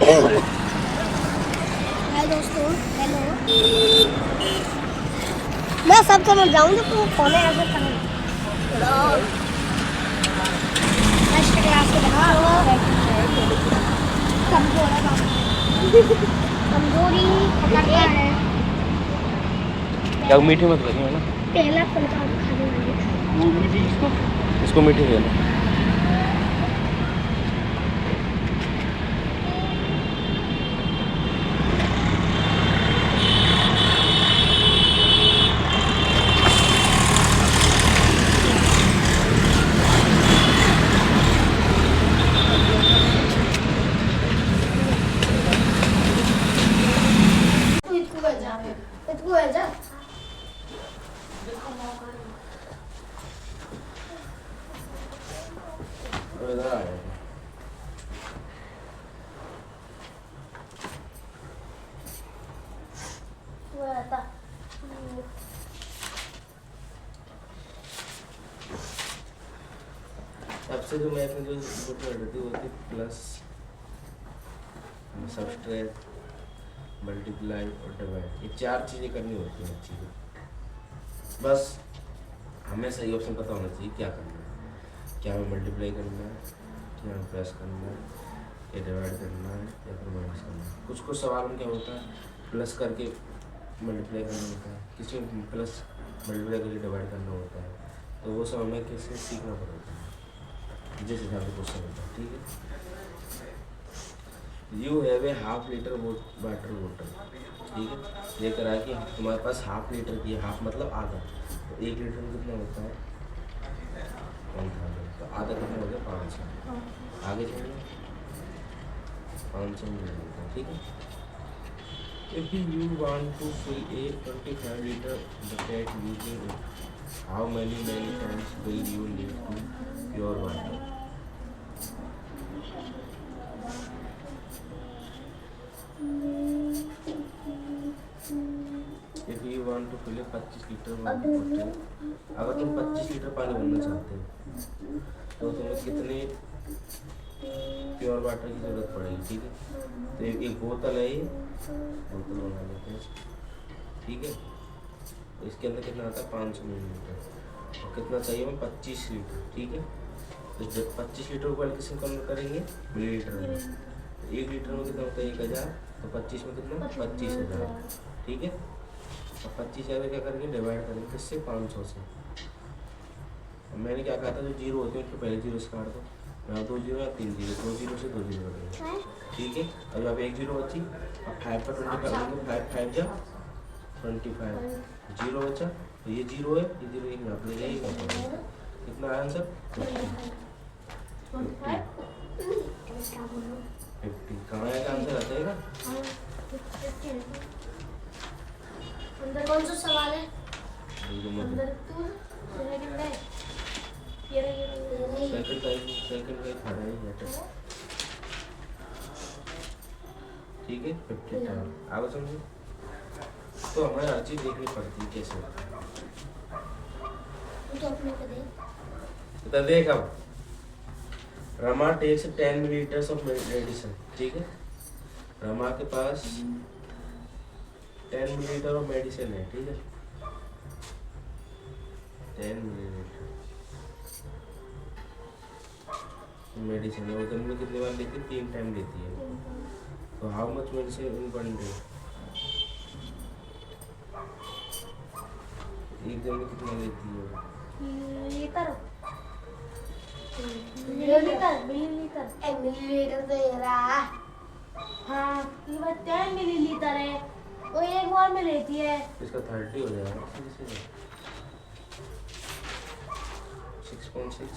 हाय दोस्तों, हेलो। मैं सब समझ जाऊंगी तो कौन है ऐसे समझ कमजोरी पकड़ता है। क्या मीठी मत लगी है ना? पहला फलका खाने वाले वो मीठी इसको मीठी दे लो। इसको है जा इधर आ जाओ। वो आता सबसे जो मैथ में जो बुक रहती होती है प्लस सबट्रैक्ट मल्टीप्लाई और डिवाइड, ये चार चीज़ें करनी होती हैं चीज़ें। बस हमें सही ऑप्शन पता होना चाहिए क्या करना है, क्या हमें मल्टीप्लाई करना है, क्या हमें प्लस करना है, या डिवाइड करना है, या फिर माइनस करना है। कुछ कुछ सवाल में क्या होता है प्लस करके मल्टीप्लाई करना होता है, किसी में प्लस मल्टीप्लाई करके डिवाइड करना होता है, तो वो सब हमें कैसे सीखना पड़ता है जिस हिसाब से क्वेश्चन होता है। ठीक है, you have a half litre water बोतल। ठीक है, ये करा कि तुम्हारे पास हाफ लीटर की है, हाफ मतलब आधा, तो एक लीटर में कितना होता है 1000, तो आधा कितना हो गया 500। आगे चलिए 500 मिल होता है। ठीक है, if you want to fill a 25 litre bucket using it, how many times will you need to pour water. If you want to fill 25 litre बोतल, अगर तुम 25 लीटर पानी भरना चाहते हो तो तुम्हें कितने प्योर वाटर की जरूरत पड़ेगी। ठीक है, तो एक बोतल है, ये बोतल बना लेते हैं। ठीक है, तो इसके अंदर कितना आता है 500 मिलीलीटर, और कितना चाहिए हमें 25 लीटर। ठीक है, तो जब 25 लीटर को किसी कन्वर्ट करेंगे मिलीलीटर में, तो 1 लीटर में कितना होता है 1000, तो 25 में कितना 25,000। ठीक है, अब 25,000 क्या करेंगे डिवाइड करेंगे किससे 500 से। अब मैंने क्या कहा था जो जीरो होते हैं उनको पहले जीरो से काट दो, यहाँ 2 जीरो या 3 जीरो, 2 जीरो से 2 जीरो करेंगे। ठीक है, अब यहाँ पे 1 जीरो बची, अब 5 पर 20 कर लेंगे, 5 5 जा 25, जीरो बचा, तो ये जीरो है, ये जीरो एक यहाँ पे ले जाइए, कितना आया आंसर 50। कहाँ आएगा आंसर आता है ना। अंदर कौन सा सवाल है? अंदर सेकंड का खड़ा है। ठीक है 50 आगे समझो, तो हमें हर चीज देखनी पड़ती है कैसे होता है। तो अपने को दे तो देख, अब Rama takes 10 millilitres of medicine. ठीक है, रमा के पास 10 मिलीलीटर ऑफ मेडिसिन है। ठीक है, 10 मिलीलीटर मेडिसिन है, वो दिन में कितनी बार लेती है 3 टाइम लेती है, तो how much medicine in 1 day, एक दिन में कितना लेती है मिलीलीटर मिलीलीटर मिलीलीटर तो ये रहा। हाँ ये बात 10 मिलीलीटर है, वो एक बार में लेती है। इसका 30 हो जाएगा 6.6।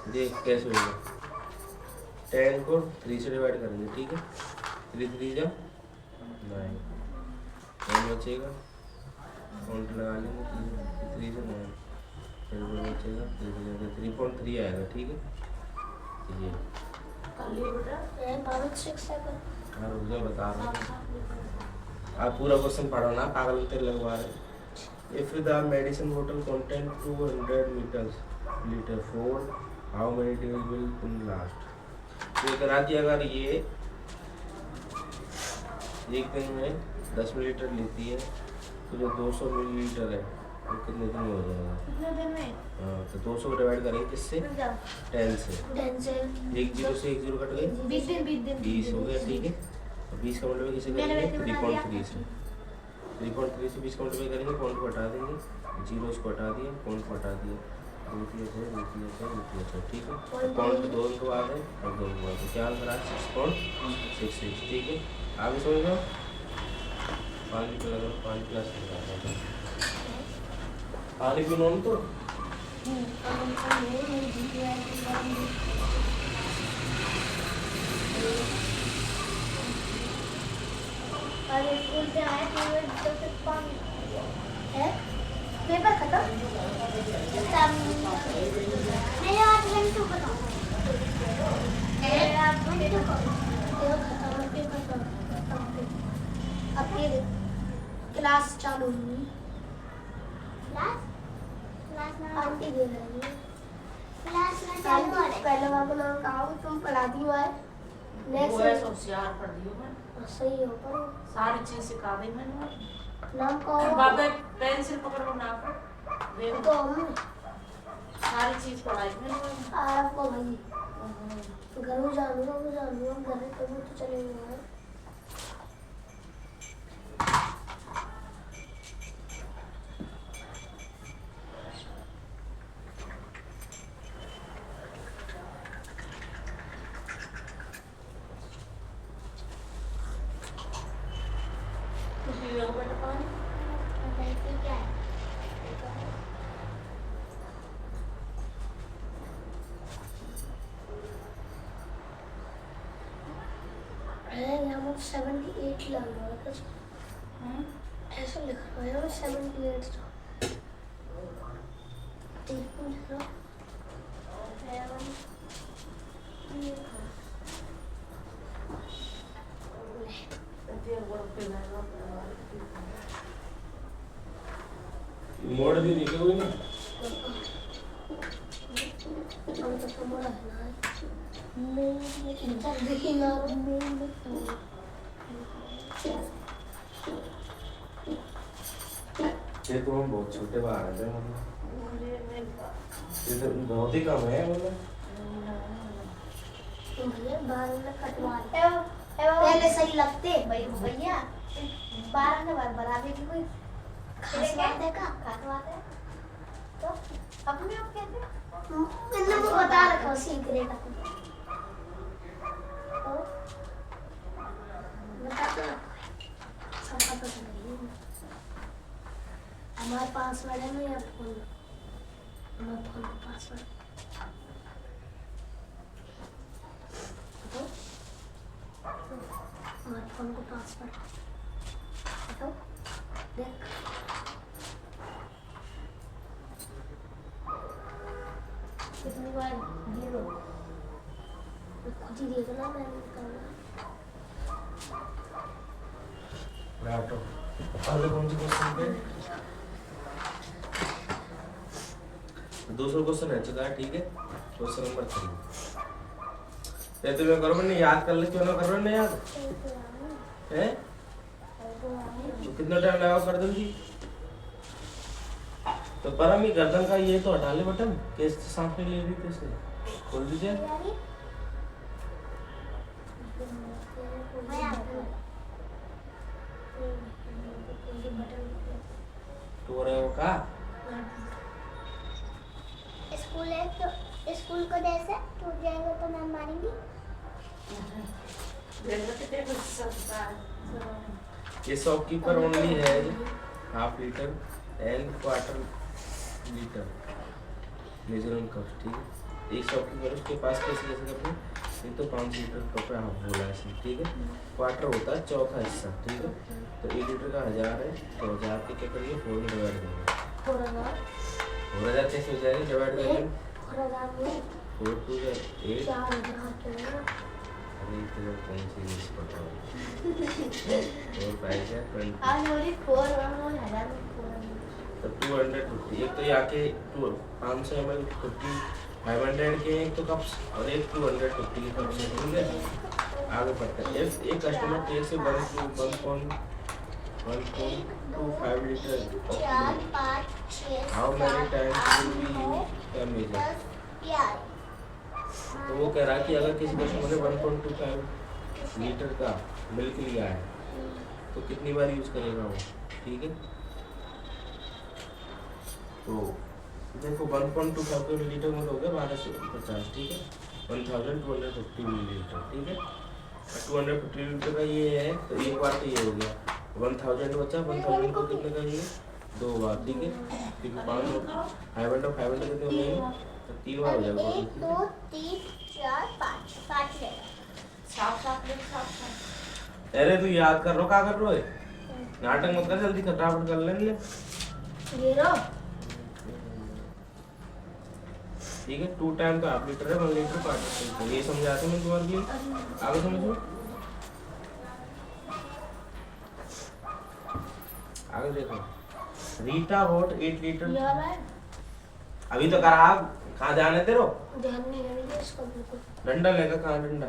देख कैसे होगा, 10 को 3 से डिवाइड करेंगे। ठीक है, 3 3 जा 9, 9 बचेगा, काउंट लगा लेंगे 3 से 9, फिर बचेगा 3.3 आएगा। ठीक है, ये हाँ रुक जा बता रहा हूँ, आप पूरा क्वेश्चन पढ़ो ना, पागल तेरे लगवा रहे। If the medicine bottle contain 200 liter for how many days will it last? तो अगर आती अगर ये एक दिन में 10 मिलीलीटर लेती है तो जो 200 मिलीलीटर है वो कितने दिन में हो जाएगा? कितने दिन में? हाँ तो 200 डिवाइड करेंगे किससे? 10 से। 10 से एक जीरो से एक जीरो कट गई, 20 हो गया, ठीक है। 20 का मल्टीप्लाई किसे करेंगे? 3.3 से। 3.3 से 20 का मल्टीप्लाई करेंगे, पॉइंट को हटा देंगे, जीरो को हटा दिया, पॉइंट को हटा दिया, ठीक है। पॉइंट 2 इनको आ गए और 2 को आ गए, क्या आंसर आया? 6.66, ठीक है। आगे समझ लो, 5 लीटर लगा, 5 ग्लास लगा, पानी पीना तो स्कूल से आए तो फिर पानी है, पेपर खत्म नहीं आज घंटे बताओ आप घंटे को खत्म पेपर खत्म अब फिर क्लास चालू हुई, क्लास में आंटी दे रही है, क्लास में चालू हो रही, पहले बाबू नाम कहा तुम पढ़ा दी हुआ है, नेक्स्ट होशियार पढ़ दियो मैं, सही हो पर सारी चीज सिखा दी मैंने। नाम कहो बाबा पेंसिल पकड़ो ना देखो, तो हम सारी चीज पढ़ाई मैंने। आपको भाई घर में जानूंगा घर में कभी तो चलेंगे। यहाँ मुझे 78 लग रहा है कुछ ऐसा लिख रहा है, यहाँ 78 लिख रहा मोड़ दी निकल हुई नहीं, हम तो मोड़ा है ना देखिए ना ये तो हम बहुत छोटे बाहर हैं, ये तो बहुत ही कम है मतलब। भैया बाल में कटवा पहले सही लगते भैया 12 के बाद बराबर की कोई खास बात है का काटवाते तो अपने आप कहते मैंने वो बता रखा सीक्रेट तो बता तो सब पता नहीं हमारे पासवर्ड है ना या फोन हमारे फोन का पासवर्ड हमारे फोन को पासवर्ड बताओ देख कितनी बार जीरो खुद ही देखना मैंने निकालना राटो पहले कौन सी क्वेश्चन पे? दूसरा क्वेश्चन है चुका है, ठीक है। क्वेश्चन नंबर 3 तुम्हें करो नहीं याद कर ले, क्यों ना करो नहीं याद है तो कितना टाइम लगा कर दूंगी तो परम ही गर्दन का ये तो हटा ले बटन, केस सांप ले ली थी इसे खोल दीजिए। तो रहे हो का स्कूल है तो स्कूल को जैसे टूट जाएगा तो मैम मारेंगी। ये शॉपकीपर ओनली है half litre and quarter litre measurement cup, ठीक है। एक शॉपकीपर उसके पास कैसे कैसे करते हैं, ये तो 5 लीटर कप है हाफ बोला है, ठीक है। क्वार्टर होता है चौथा हिस्सा, ठीक है। तो 1 लीटर का 1000 है तो 1000 के क्या करिए 4 में डिवाइड करेंगे, 4000 कैसे हो जाएगा डिवाइड करेंगे 4 2 8 अरे इधर कौन सी मिस पता है और 5 है 20 आज मेरी 4 और 1000 में 4 तो 250 एक तो यहाँ के 500 ml 500 के एक तो कप्स और एक 250 के कप्स है, ठीक है। आगे बढ़ते हैं। एक कस्टमर टेक से 1.25 लीटर चार पाँच छः how many times will be use the प्यार तो वो कह रहा है कि अगर किसी कस्टमर ने 1.25 लीटर का मिल्क लिया है तो कितनी बार यूज करेगा वो, ठीक है। तो देखो 1.25 लीटर में हो गया 1250, ठीक है। 1250 मिलीलीटर, ठीक है। 250 लीटर का ये है तो एक बार तो ये हो गया 1000 बचा। 1000 को कितने का ये 2 बार, ठीक है। क्योंकि 500 कितने हो जाएंगे तो 3 बार हो जाएगा। 1 2 3 4 5 5 ले साफ ले साफ। अरे तू याद कर रो, क्या कर रो है? नाटक मत कर, जल्दी फटाफट कर लेंगे, ये रो ठीक है। 2 टाइम का हाफ लीटर है 1 लीटर का 8 ये समझाते मैं तुम्हारे लिए, आगे समझो, आगे देखो। रीटा वॉट 8 लीटर ये वाला है अभी तो करा, कहाँ जाने तेरो? ध्यान नहीं देंगे इसको बिल्कुल। डंडा लेगा, कहाँ डंडा?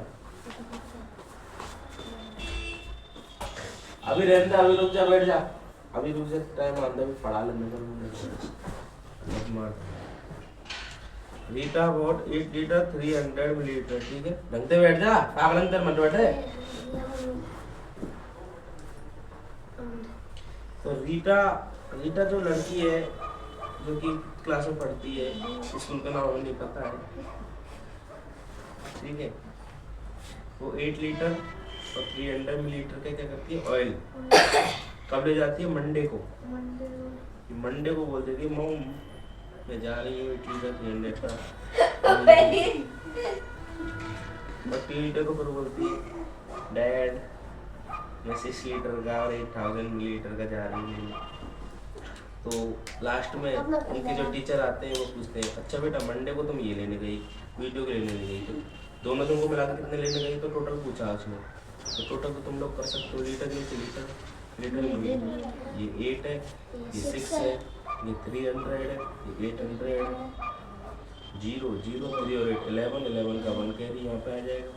अभी रहने दे, अभी रुक जा, बैठ जा, अभी रुक जा, टाइम आंदा भी पढ़ा लेने का। रीटा वॉट 8 लीटर 300 मिलीलीटर, ठीक है। ढंग से बैठ जा, पागल अंदर मत बैठे। तो रीटा जो लड़की है जो कि क्लास में पढ़ती है, स्कूल का नाम हमें नहीं पता है, ठीक है। वो 8 लीटर और 300 मिलीलीटर का क्या करती है ऑयल कब ले जाती है? मंडे को। मंडे को बोल देती है मॉम मैं जा रही हूँ 8 लीटर 300 का। और 3 लीटर को फिर बोलती है डैड मैं 6 लीटर का और 8000 मिलीलीटर का जा रही हूँ। तो लास्ट में उनके जो टीचर आते हैं वो पूछते हैं अच्छा बेटा मंडे को तुम ये लेने गई, वीडियो के लेने गई, तो दोनों तुमको मिला के कितने लेने गई? तो टोटल पूछा उसने, तो टोटल तो तुम लोग कर सकते हो लीटर नीचे लीटर ये 8 है, ये 6 है, ये 300 है, ये 800 है, 0 0 3 और 8 11 का 1 कैरी यहाँ पे आ जाएगा।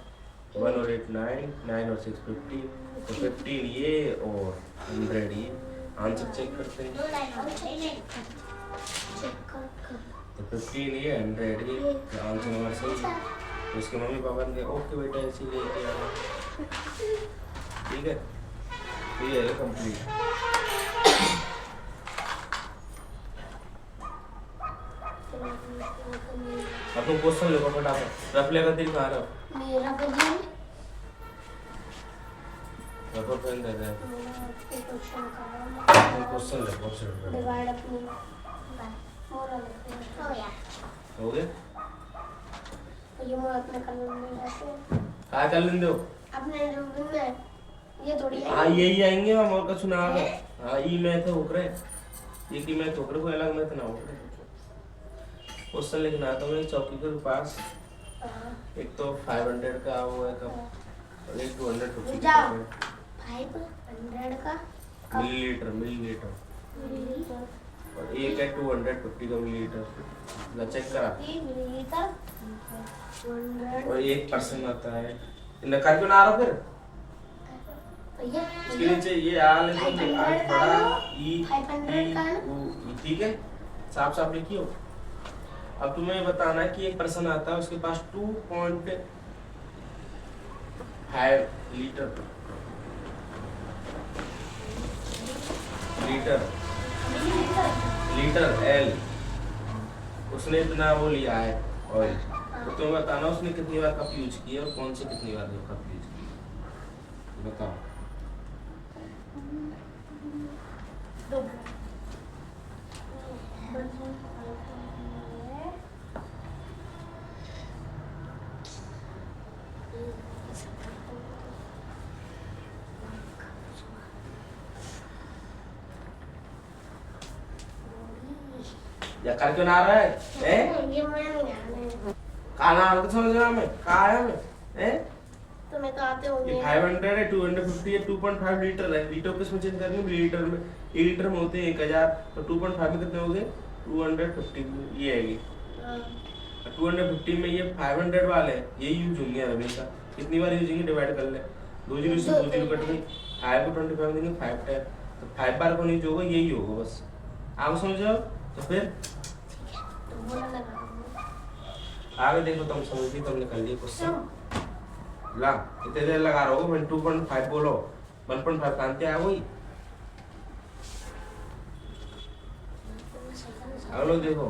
1 और 8 9 9 और 6 15, तो 15 ये और 100 ये। आंसर चेक करते हैं, तो 15 ये 100 ये आंसर हमारा सही है। तो उसके मम्मी पापा ने कहा ओके बेटा ऐसे लेके आना, ठीक है। तो ये है कंप्लीट। अब तुम क्वेश्चन लिखो फटाफट, रफ लेकर दिल कहाँ रहो? मेरा पेन रबर पेन दे दे, क्वेश्चन का क्वेश्चन लिखो सिर्फ। डिवाइड अपनी मोरल हो गया? ये मोरल अपने कलर में ऐसे क्या कर लेंगे हो? अपने रूम में ये थोड़ी हाँ यही आएंगे हम और कुछ ना आवे। हाँ ई में थे उकरे, ये की में ठोकरे को अलग में तो ना उकरे। क्वेश्चन लिखना तो मेरी चौकी के पास एक तो 500 का वो है कप और एक 250 जाओ। का 500 का मिलीलीटर और एक है 250 का मिलीलीटर। ला चेक करा। मिलीलीटर 100 और 1% आता है इनका कर क्यों ना आ रहा फिर? भैया इसके नीचे ये आ लेकिन बड़ा ई 500 का है। ठीक है, साफ साफ लिखियो। अब तुम्हें बताना है कि एक पर्सन आता है उसके पास 2.5 लीटर लीटर एल उसने इतना वो लिया है ऑयल, तो तुम्हें बताना उसने कितनी बार कप यूज किया और कौन से कितनी बार कप यूज किया, बताओ। या कर क्यों ना आ रहा है? ये मैं नहीं आना है। खाना समझ रहा मैं कहा है मैं हैं तुम्हें कहाँ आते होंगे? ये 500 है, 250 है, 2.5 लीटर है। लीटर किस में चेंज करेंगे? मिलीलीटर में। 1 लीटर में होते हैं 1000, तो 2.5 में कितने हो गए? 250 ये आएगी। 250 में ये 500 वाले ये यूज होंगे हमेशा। कितनी बार यूज होंगे डिवाइड कर ले। 2 जीरो से 2 जीरो कट गई। 5 को 25 देंगे 5 टाइम, तो 5 बार को नहीं होगा, यही होगा बस। आप समझो तो फिर तो बोला लगा आगे देखो, तुम समझ गई, तुमने कर लिया क्वेश्चन। ला इतने देर लगा रहा होगा, 2.5 बोलो, 1.5 कांते आ गई। अगलो देखो,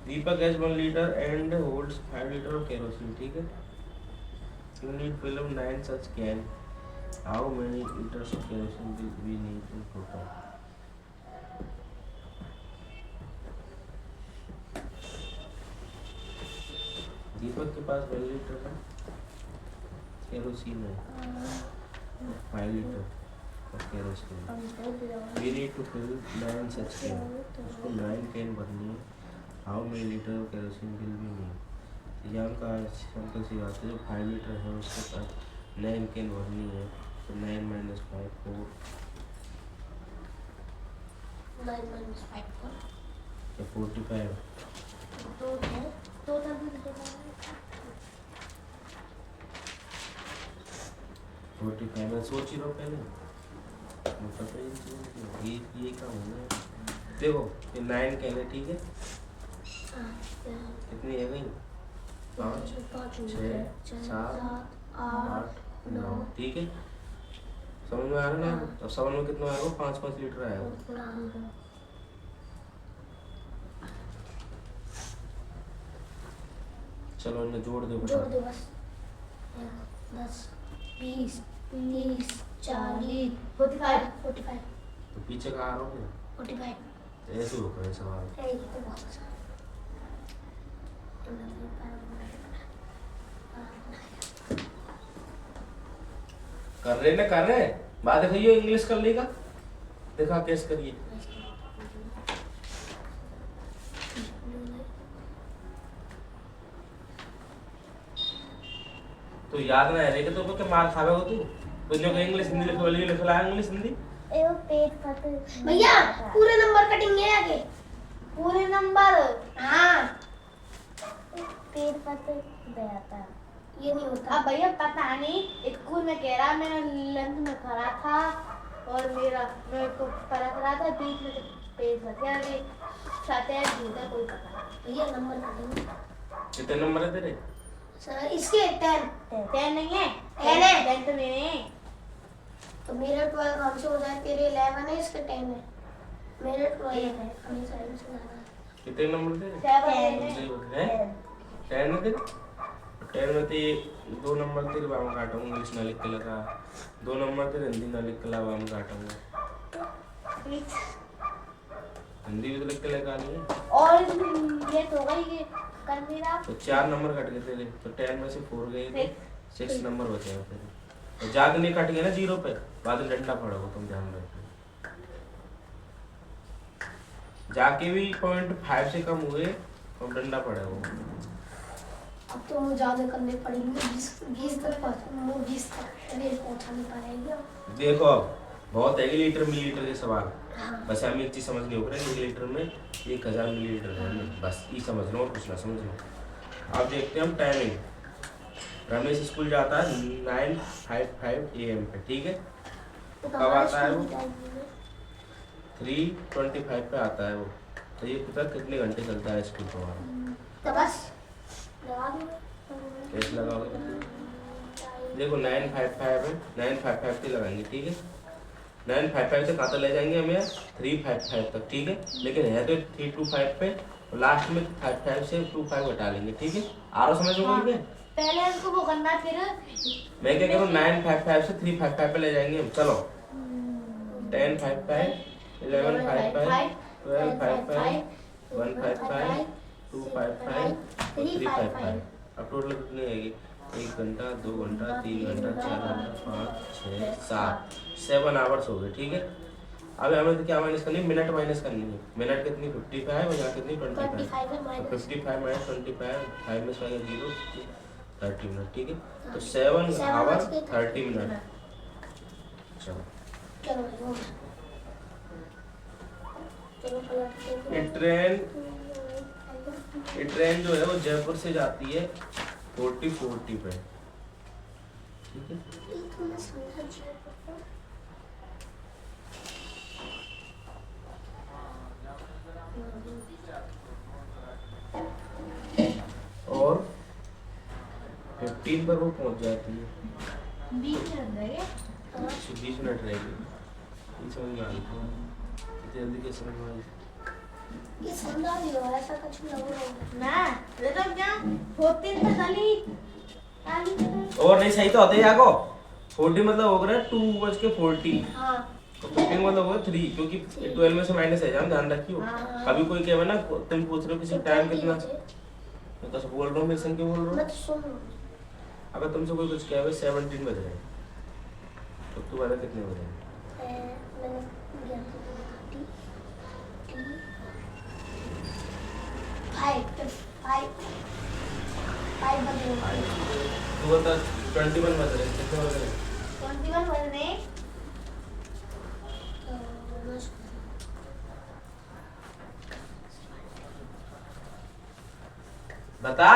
दीपक has 1 liter and holds 5 liter of kerosene, ठीक है। You need fill up 9 such can. How many liters of kerosene will we need in total? दीपक के पास 1 लीटर का केरोसिन है, 5 litre of kerosene. We need to fill 9 such can. उसको 9 can भरनी है। How many liter of kerosene will we need? यहाँ का simple सी बात है, जो 5 लीटर है उसके पास 9 कैन भरनी है, तो 9 minus 5 4 9 minus 5 या 45। तो है तो तब भी देगा 45 में सोच ही लो पहले, मतलब तो ये काम होगा। देखो ये 9 कैन है, ठीक है। कितनी है गई? 5 6 7 8 9, ठीक है। समझ में आ रहा है ना? अब समझ में कितना आएगा? 5 लीटर आएगा। चलो इन्हें जोड़ दो, जोड़ दो बस 10 20 30 40 45 तो पीछे का आ रहा हो 45 ऐसे हो करे सवाल। ये तो बहुत अच्छा कर रहे ना, कर रहे बात दिखाइए, इंग्लिश कर लेगा, देखा कैसे करिए। तो याद ना रहेगा तो क्या मार खावेगा तू? तो जो इंग्लिश हिंदी लिखवा लिए, लिख ला इंग्लिश हिंदी। एवं पेट पत भैया पूरे नंबर कटेंगे आगे पूरे नंबर। हाँ पेट पत गया था। ये नहीं होता अब भैया पता नहीं, स्कूल में कह रहा मेरा लंच में खड़ा था और मेरे को परख रहा था, बीच में पेट फट गया। अभी सतह झूठा कोई पता नहीं। भैया नंबर कटेंगे कितने नंबर है तेरे? सर इसके 10 10 नहीं है, 10 है। 10 में है। तो मेरा 12 हमसे हो जाए, तेरे 11 है, इसके 10 है, मेरे 12 है, हमेशा इनसे ज्यादा है। कितने नंबर तेरे? 7 हैं 10 में तेरे? 10 में तो ये 2 नंबर तेरे बाम काटूंगा, इंग्लिश ना लिख के लगा। 2 नंबर तेरे हिंदी ना लिख के लगा, बाम काटूंगा। हिंदी भी तो लिख के लगा नहीं है। और ये तो गई ये कर मेरा। तो 4 नंबर कट गए तेरे, तो 10 में से 4 गए थे, 6 नंबर बचे हैं तेरे। तो जाके नहीं कट गए ना 0 पे, बाद में डंडा पड़ेगा, तुम ध्यान रखो। जाके भी 0.5 से कम हुए तो डंडा पड़ेगा। अब तो मुझे ज्यादा करने पड़ेंगे, 20 तक रेट पहुंचा नहीं पाएंगे। देखो अब बहुत है कि लीटर मिलीलीटर के सवाल। बस हमें एक चीज समझनी होगी कि लीटर में 1000 मिलीलीटर है, बस ये समझ लो और कुछ ना समझ लो। अब देखते हैं हम टाइमिंग। रमेश स्कूल जाता है 9:55 AM पे, ठीक है। तो कब आता है वो? 3:25 पे आता है वो। तो ये पता कितने घंटे चलता है स्कूल तुम्हारा? तो बस लगा दो। कैसे लगाओगे? देखो 9:55 है, 9:55 पे लगाएंगे, ठीक है। 9:55 तक कहाँ तक ले जाएंगे हमें? 3:55 तक, ठीक है। लेकिन है तो 3:25 पे, और लास्ट में 55 से 25 घटा लेंगे, ठीक है। आरो समझ में गई? पहले इसको वो करना, फिर मैं क्या करूँ, 9:55 से 3:55 पे ले जाएंगे हम। चलो 10:55 11:55 12:55 1:55 2:55 3:55। अब टोटल कितनी आएगी? 1 घंटा 2 घंटा 3 घंटा 4 घंटा 5 6 7 7 आवर्स हो गए, ठीक है। अब हमें तो क्या माइनस करनी है, मिनट माइनस करनी है। मिनट कितनी 55 और यहाँ कितनी 25। 25 है माइनस 55 माइनस 25, 5 में से आएगा 0, 30 मिनट। ठीक है, तो 7 आवर 30 मिनट। चलो चलो पलट ये ट्रेन जो है वो जयपुर से जाती है 40 पे। ठीक है, और 15 पर वो पहुंच जाती है। 20 मिनट रहेंगे। 20 मिनट रहेगी। ये समझ में आ गई इतनी जल्दी कैसे समझ में आई? ये समझा भी हो ऐसा कुछ लग रहा है ना ये तो क्या होती है खाली और नहीं सही तो होते ही आगो 40 मतलब हो गया 2:40। हाँ तो 15 मतलब होगा 3, क्योंकि 12 में से माइनस है, जान ध्यान रखियो। हाँ। अभी कोई कहे ना तुम पूछ रहे हो किसी टाइम कितना, मैं तो बोल रहा हूँ मैं क्यों बोल रहा मैं हूँ। तो सुन रहा हूँ। अगर तुमसे कोई कुछ कहे 17 बज रहे हैं तो तू वाला कितने बजे? मैंने ज्ञान से फाइव बजे तू बता 21 बज रहे हैं, कितने बज रहे हैं? 21 बज रहे। बता,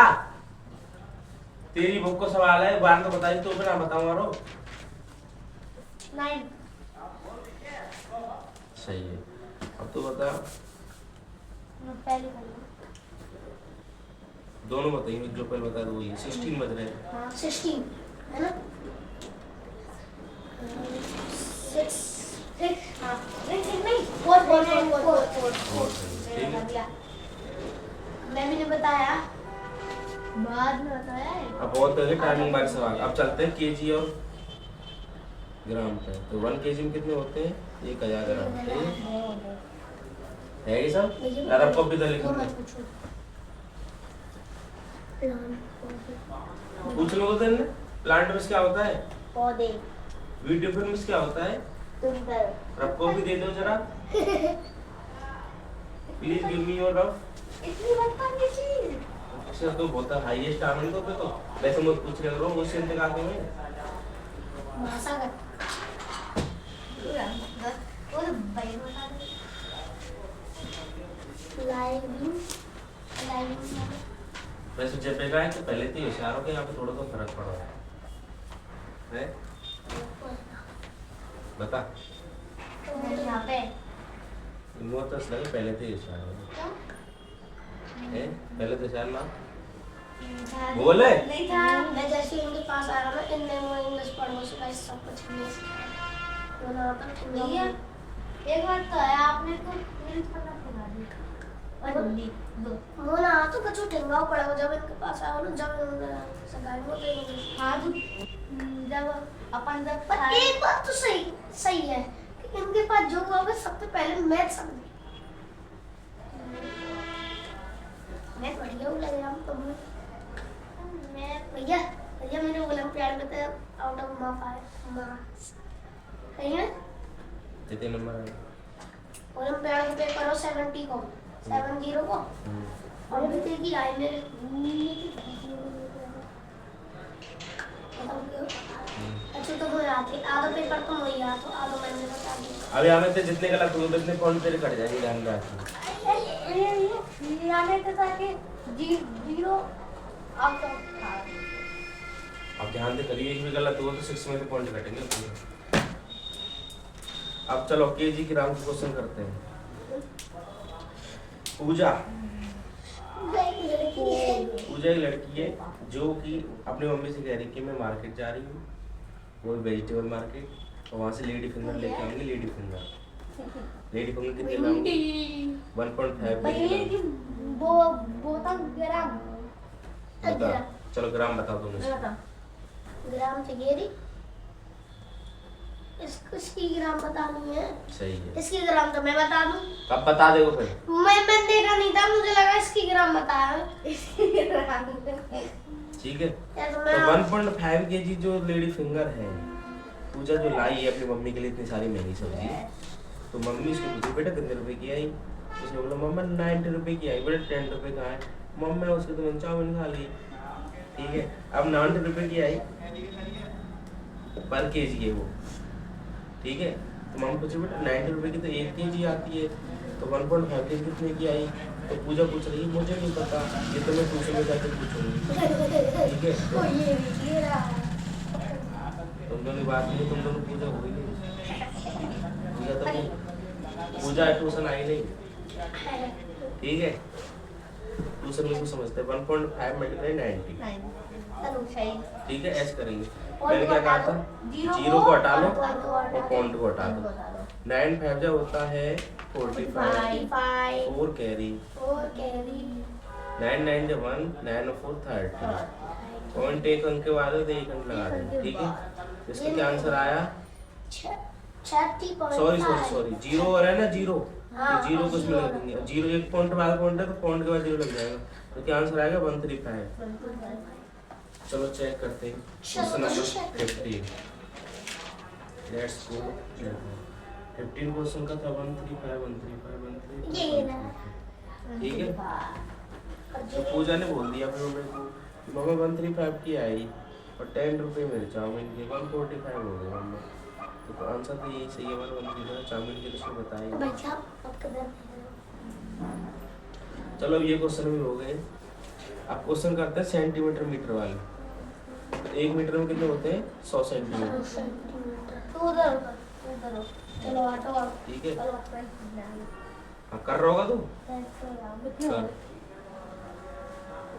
तेरी बुक को सवाल है, बार तो बताई तो फिर बताऊँ मारो। 9 सही है, अब तू बता। पहले कर लो। दोनों बताइए, जो पहले बता दो वही। 16 बज रहे हैं। हाँ 16 है ना 6 हाँ नहीं 4 और सही है, ठीक है। मैं भी ने बताया बाद में बताया है। अब बहुत तरह के टाइमिंग वाले सवाल। अब चलते हैं केजी और ग्राम पे। तो 1 केजी में कितने होते हैं? 1000 ग्राम। है ये सब? यार आपको भी तो लिखना है। पूछ लो तो ने प्लांट में क्या होता है? पौधे वीडियो फिल्म में क्या होता है? सुंदर रफ को भी दे दो जरा। Please give me your rough. इतनी बतानी चीज अच्छा तो बहुत हाईएस्ट आनंद हो पे तो वैसे मुझे पूछ रहे हो वो से इंतजार आते हैं। महासागर वो तो भाई बता दे लाइविंग वैसे जब बेगा है तो पहले थी इशारों के यहाँ पे थोड़ा तो फर्क पड़ा है। बता यहाँ पे इनको तो लगे पहले थे इशारों है, पहले तो इशारा ना बोले। नहीं था। मैं जैसे इनके पास आ रहा ना इनने मुझे इंग्लिश पढ़ने सिखाई सब कुछ इंग्लिश मैंने आता भैया एक बात तो है आपने तो इंग्लिश पढ़ना सिखा दी और हिंदी दो। मोना तो कुछ ठेंगाव पड़ेगा जब इनके पास आओ ना जब इन्होंने सिखाई वो तो इंग्लिश हाँ तो जब अपन जब पर एक बात तो सही है कि इनके पास जो होगा सबसे पहले मैथ समझ मैं बढ़िया हो लग रहा तो मैं भैया मैंने ओलंपियाड में तो आउट ऑफ मार्क्स सही है कितने नंबर आए? ओलंपियाड में पेपर हो 70 को 70 को और भी देखी आई मेरे अच्छा तो मुझे आते आधा पेपर तो मुझे याद तो आधा मैंने बता दिया अभी हमें तो जितने गलत हुए उतने पॉइंट तेरे कट जाएंगे, ध्यान रखना। आने तो ताकि 0 आउट ऑफ अब ध्यान से करिए, एक भी गलत हुआ तो 6 में से पॉइंट कटेंगे पूरे। अब चलो केजी की राम क्वेश्चन करते हैं। पूजा एक लड़की है जो कि अपनी मम्मी से कह रही है कि मैं मार्केट जा रही हूँ, वो वेजिटेबल मार्केट, और वहाँ से लेडी फिंगर लेके आऊंगी। लेडी फिंगर कितने ग्राम? 1.5 वो तो ग्राम बता, चलो ग्राम बताओ तुम इसको। ग्राम चगेरी इसकी ग्राम बतानी है। सही है, इसकी ग्राम तो मैं बता दूं। कब बता देगो फिर? मैं देखा नहीं था मुझे लगा इसकी ग्राम बताया ठीक है, या तो तो मैं 1.5 केजी जो लेडी फिंगर है पूजा जो लाई है अपनी मम्मी के लिए इतनी सारी महंगी सब्जी, तो मम्मी उसको पूछी बेटा कितने रुपए की आई, उसने बोला मम्मा 90 रुपए की आई। बेटा 10 रुपए कहाँ है, मम्मा उसके तो मैंने चाउमीन खा ली। ठीक है, अब 90 रुपए की आई पर केजी है वो। ठीक है, तो मम्मी पूछे बेटा 90 रुपए की तो 1 केजी आती है, तो 1.5 केजी कितने की आई। तो पूजा पूछ रही है मुझे नहीं पता, ये तो मैं ट्यूशन में जाकर पूछूंगी। ठीक है, ओ ये भी ले रहा है। तुम दोनों की बात नहीं, तुम दोनों पूजा हो ही नहीं। पूजा तो पूजा ट्यूशन आई नहीं। ठीक है, ट्यूशन में कुछ समझते हैं। 1.5 मल्टीप्लाई 90। चलो सही। ठीक है, ऐसे करेंगे। मैंने क्या कहा था, जीरो को हटा लो और पॉइंट को हटा दो। 9 5 जा होता है 45, 4 कैरी, 9 9 जा 1, 9 और 4 30। पॉइंट एक अंक के बाद है तो एक अंक लगा देंगे। ठीक है, इसका क्या आंसर आया, 30.5। सॉरी जीरो हो रहा है ना, जीरो, ये जीरो को इसमें लग देंगे। जीरो एक पॉइंट बाद पॉइंट है तो पॉइंट के बाद जीरो लग जाएगा, तो क्या आंसर आएगा 135। चलो चेक करते हैं question number 15। Let's go 15 question का था 135 ये ना। ठीक है, तो पूजा ने बोल दिया फिर मेरे को कि मम्मा 135 की आई और 10 रुपये मेरे चाउमीन के 145 हो गए मम्मा। तो आंसर तो यही सही है हमारा 135 चाउमीन के, तो उसने बताया। बच्चा आपका दर्द चलो अब ये क्वेश्चन भी हो गए। अब क्वेश्चन करते हैं सेंटीमीटर मीटर वाले। 1 मीटर में कितने होते हैं, 100 सेंटीमीटर। उधर चलो ऑटो। ठीक है, हाँ कर रहा होगा तू, कर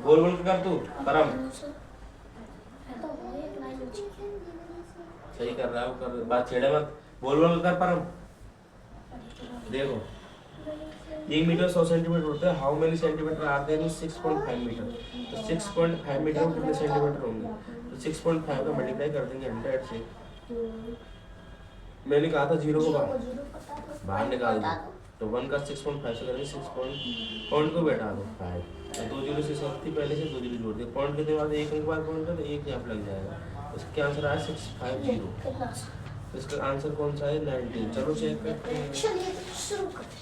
बोल बोल के कर तू परम। सही कर रहा है वो, कर बात छेड़े मत, बोल बोल के कर परम। देखो 1 मीटर 100 सेंटीमीटर होता है। How many centimetres are there in 6.5 metre. तो 6.5 मीटर में कितने सेंटीमीटर होंगे, तो 6.5 का मल्टीप्लाई कर देंगे 100 से। मैंने कहा था जीरो को बाहर निकाल दो, तो 1 का 6.5 से करेंगे 6 पॉइंट को बैठा दो 5, तो 2 जीरो से सकती पहले से 2 जीरो जोड़ दिए। पॉइंट के बाद एक अंक बाद पॉइंट है तो एक यहाँ लग जाएगा। इसका आंसर आया 650। तो इसका आंसर कौन सा है, 19। चलो चेक करते हैं। चलिए शुरू करते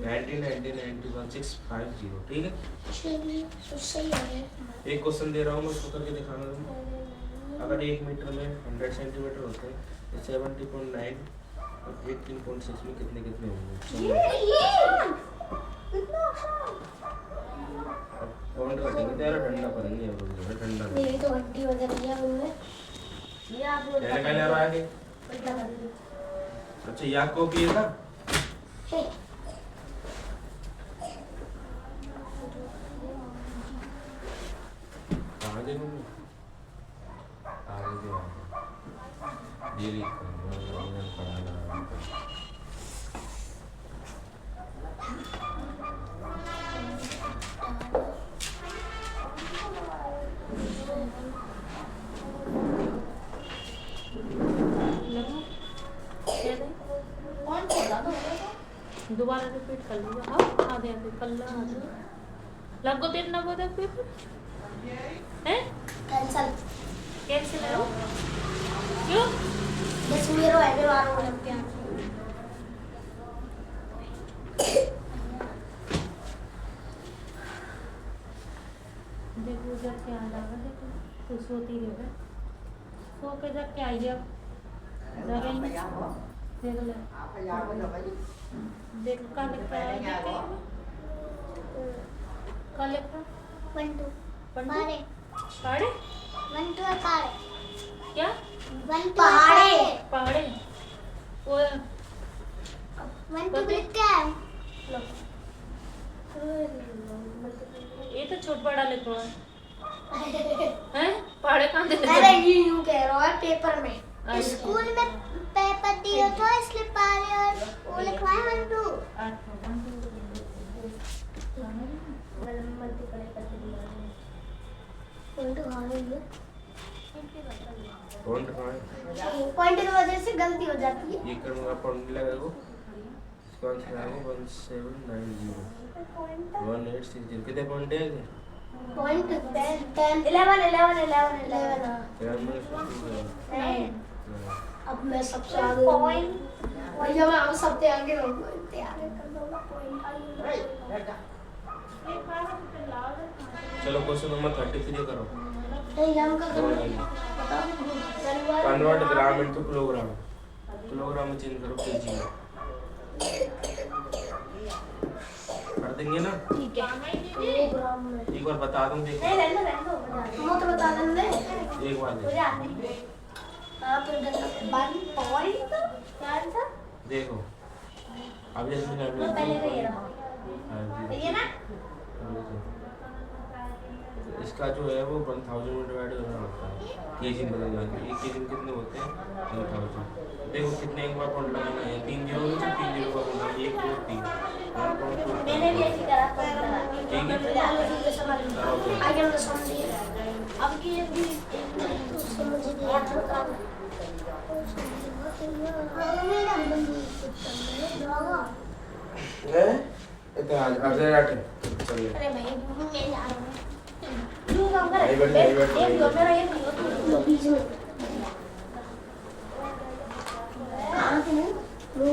19 90 91 650। ठीक है, चलिए तो सही है। एक क्वेश्चन दे रहा हूँ मैं, उसको करके दिखाना तुम। अगर 1 मीटर में 100 सेंटीमीटर होते हैं तो 70.9 और 18.6 में कितने कितने होंगे। पॉइंट कटेंगे तो यार ठंडा पड़ेंगे, ठंडा मेरी तो घंटी बज रही है उनमें। ये आप मैंने कहा यार आगे। अच्छा याद को किया था, आगे मम्मी आगे जो आगे ये लिख पढ़ाना। दोबारा रिपीट कर लीजिए। हाँ हाँ दे कल लगो तेरे ना बोला पेपर हैं, कैंसल कैंसिल है क्यों, बस मेरो है वाला ओलंपियाड। देखो जब क्या लगा, देखो तो सोती रहे, सो के जब क्या आई अब लगा ही देख ले, देख का लिखा है, का लिखा 1 2 पढ़े पहाड़े 1 2 पहाड़े क्या 1 2 पहाड़े पहाड़े वो 1 2 लिख के है। ये तो छोट बड़ा लिखो है हैं, पहाड़े कहाँ दे अरे ये यूं कह रहा है पेपर में, अरे स्कूल में पेपर दिया था इसलिए पहाड़े और वो लिखवाए 1 2 मल्टीप्लाई करके दिया है। पॉइंट कहाँ है, पॉइंट की वजह से गलती हो जाती है। ये करूँगा पॉइंट नहीं लगेगा, इसका आंसर आएगा 1790 1860। कितने पॉइंट है ये, पॉइंट 10 11 11 11 11 यार मैंने सोचा अब मैं सबसे आगे पॉइंट भैया मैं आप सब तैयार के रहूंगा, तैयार कर दूंगा पॉइंट चलो क्वेश्चन नंबर 33 करो। नहीं हम का दो लाइन। कन्वर्ट ग्राम इनटू किलोग्राम। किलोग्राम में चेंज करो केजी में। कर देंगे ना? ठीक है किलोग्राम में एक बार बता दूं देखो। नहीं रहने दो बता दो। हम तो बता देंगे एक बार हो देखो। जा आप फिर 1 पॉइंट क्या आंसर देखो अब जैसे मैंने तो पहले का ये रहा हाँ जी। ये ना तो इसका जो है वो 1000 में डिवाइड करना होता है केजी में बदल जाते हैं। एक केजी में कितने होते हैं 1000। देखो कितने एक बार पॉइंट लगाना है 3 जीरो में 3 जीरो का होना है 1 2 3 मैंने भी ऐसे करा तो करा ठीक है आलू की समझ ओके। आगे हम समझिए अब की भी समझ गया काम है इतना आज रात चलिए अरे भाई मैं जा रहा हूँ तू काम कर आई बैठ एक दो मेरा एक दो बीच में कहाँ थे वो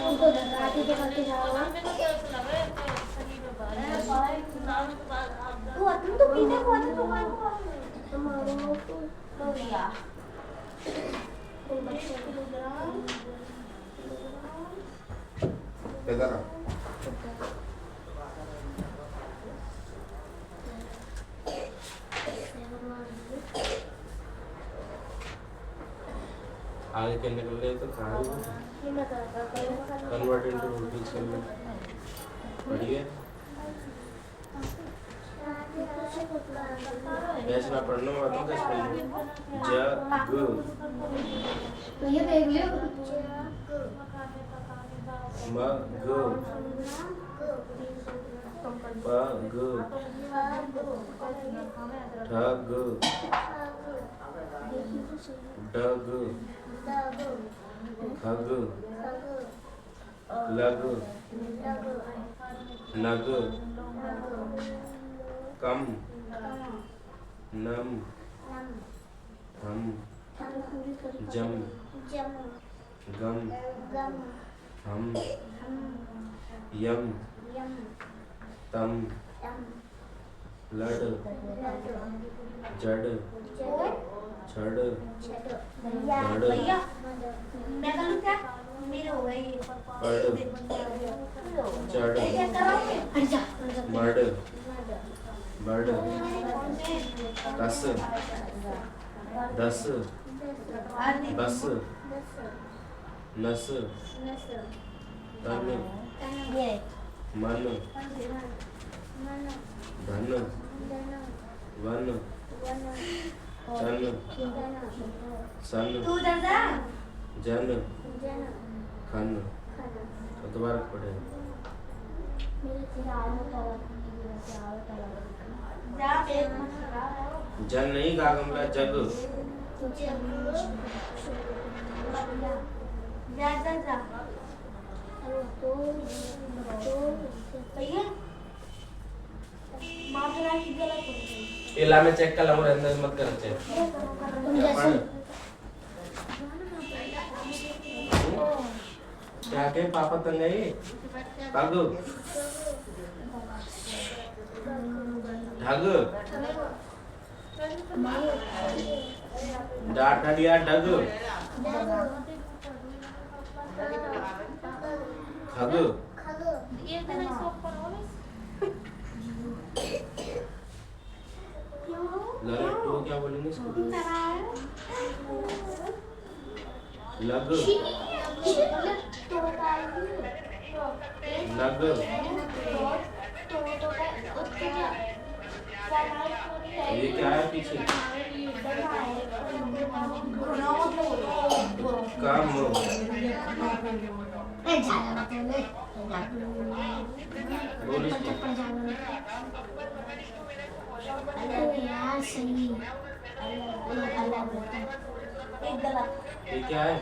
उनको दराती के करके जा रहा हूँ तुम तो पीने को आते दुकान को हमारे को लो भैया इधर आ आगे क्या निकल रहे तो कहाँ कन्वर्ट इनटू रुपीज कर लो बढ़िया ऐसे ना पढ़ना मैं बताऊँ कैसे पढ़ना जग ये देख लियो मग पग ठग डग खग लग नग कम नम हम जम गम हम यम तम लड जड छड़ धड़ भैया मैं करूँ क्या मेरे हो गए पड़ चढ़ क्या करोगे मड बड़ कस दस बस नस तन मन धन वन चन सन तू दादा जन खन तो दोबारा पढ़े जा एक मिनट लगा जन नहीं गागमला जग जा जा जा भैया मात्रा की गलत हो गई इला में चेक कर लो अंदर मत कर चेक क्या के पापा तंगई पग ढग डाट दिया डग खग ये तो नहीं सो पड़ो लग तो क्या बोलेंगे इसको लग लग ये क्या है पीछे काम बोल इसको एक गलत ये क्या है